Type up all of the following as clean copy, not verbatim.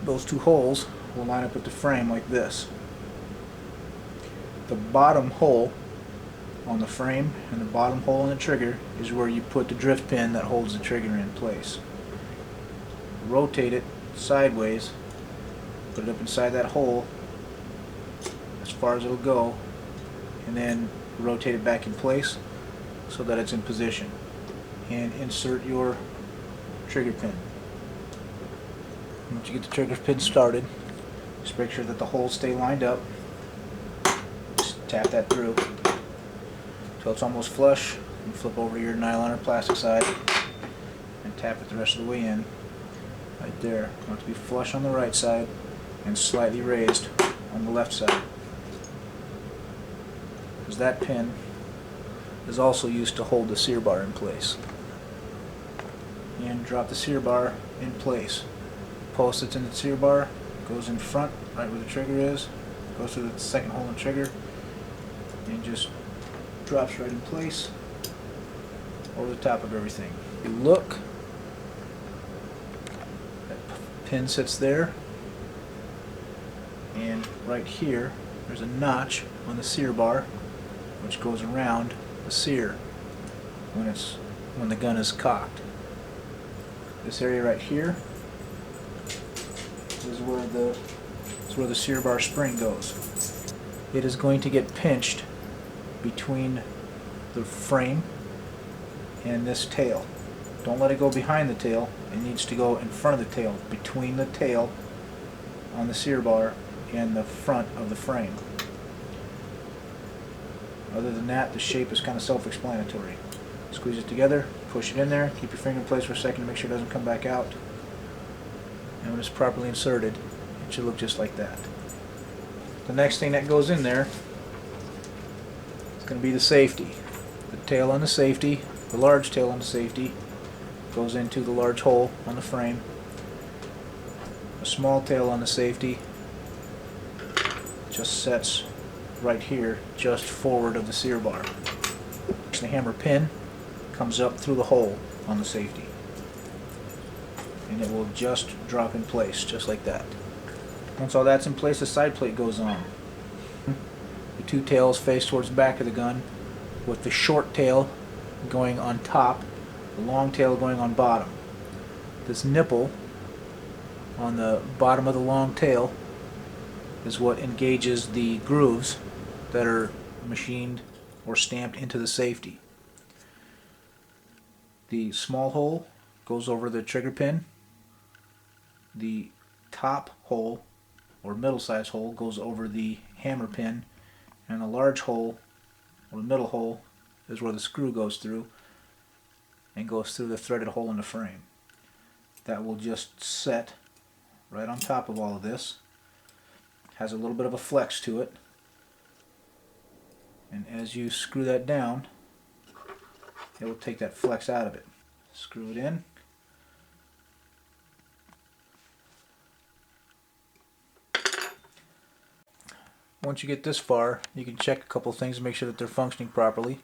those two holes will line up with the frame like this. The bottom hole on the frame and the bottom hole in the trigger is where you put the drift pin that holds the trigger in place. Rotate it sideways, put it up inside that hole as far as it'll go, and then rotate it back in place so that it's in position, and insert your trigger pin. Once you get the trigger pin started, just make sure that the holes stay lined up. Just tap that through until it's almost flush, and flip over to your nylon or plastic side and tap it the rest of the way in. Right there. You want it to be flush on the right side and slightly raised on the left side, because that pin is also used to hold the sear bar in place. And drop the sear bar in place. Post that's in the sear bar goes in front, right where the trigger is, goes through the second hole in the trigger, and just drops right in place over the top of everything. You look, that pin sits there, and right here there's a notch on the sear bar which goes around the sear when the gun is cocked. This area right here is where the sear bar spring goes. It is going to get pinched between the frame and this tail. Don't let it go behind the tail. It needs to go in front of the tail, between the tail on the sear bar and the front of the frame. Other than that, the shape is kind of self-explanatory. Squeeze it together, push it in there, keep your finger in place for a second to make sure it doesn't come back out. And when it's properly inserted, it should look just like that. The next thing that goes in there is going to be the safety. The tail on the safety, the large tail on the safety, goes into the large hole on the frame. A small tail on the safety just sets right here, just forward of the sear bar. The hammer pin comes up through the hole on the safety, and it will just drop in place just like that. Once all that's in place, the side plate goes on. The two tails face towards the back of the gun, with the short tail going on top, the long tail going on bottom. This nipple on the bottom of the long tail is what engages the grooves that are machined or stamped into the safety. The small hole goes over the trigger pin. The top hole, or middle size hole, goes over the hammer pin, and the large hole, or the middle hole, is where the screw goes through and goes through the threaded hole in the frame. That will just set right on top of all of this. Has a little bit of a flex to it, and as you screw that down, it will take that flex out of it. Screw it in. Once you get this far, you can check a couple things to make sure that they're functioning properly.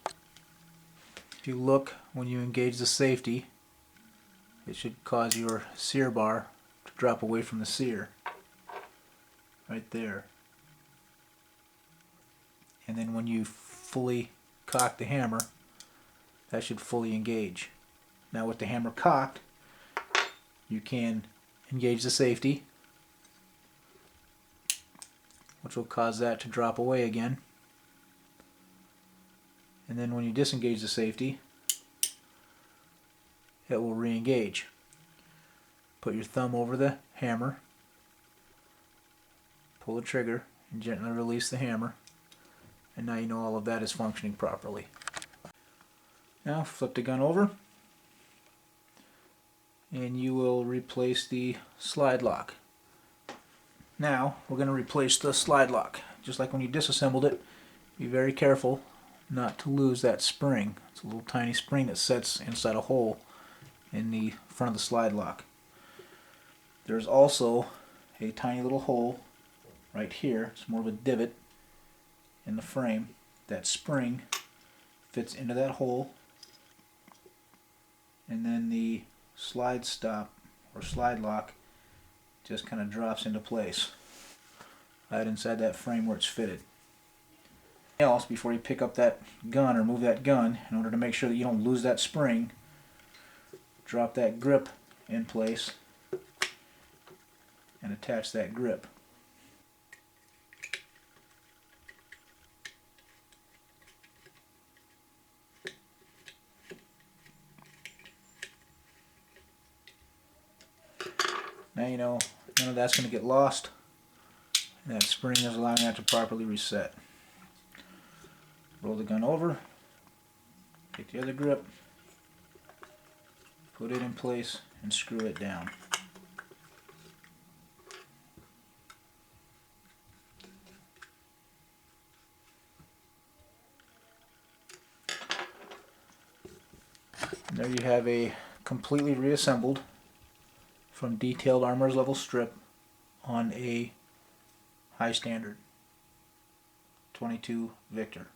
If you look when you engage the safety, it should cause your sear bar to drop away from the sear. Right there. And then when you fully cock the hammer, that should fully engage. Now with the hammer cocked, you can engage the safety, which will cause that to drop away again. And then when you disengage the safety, it will re-engage. Put your thumb over the hammer, pull the trigger, and gently release the hammer, and now you know all of that is functioning properly. Now flip the gun over, and you will replace the slide lock. Now we're going to replace the slide lock. Just like when you disassembled it, be very careful not to lose that spring. It's a little tiny spring that sets inside a hole in the front of the slide lock. There's also a tiny little hole right here. It's more of a divot in the frame. That spring fits into that hole, and then the slide stop or slide lock just kind of drops into place right inside that frame where it's fitted. Else, before you pick up that gun or move that gun, in order to make sure that you don't lose that spring, drop that grip in place and attach that grip. Now you know none of that's going to get lost. That spring is allowing that to properly reset. Roll the gun over, take the other grip, put it in place, and screw it down. And there you have a completely reassembled from detailed armorer's level strip on a high standard 22 Victor.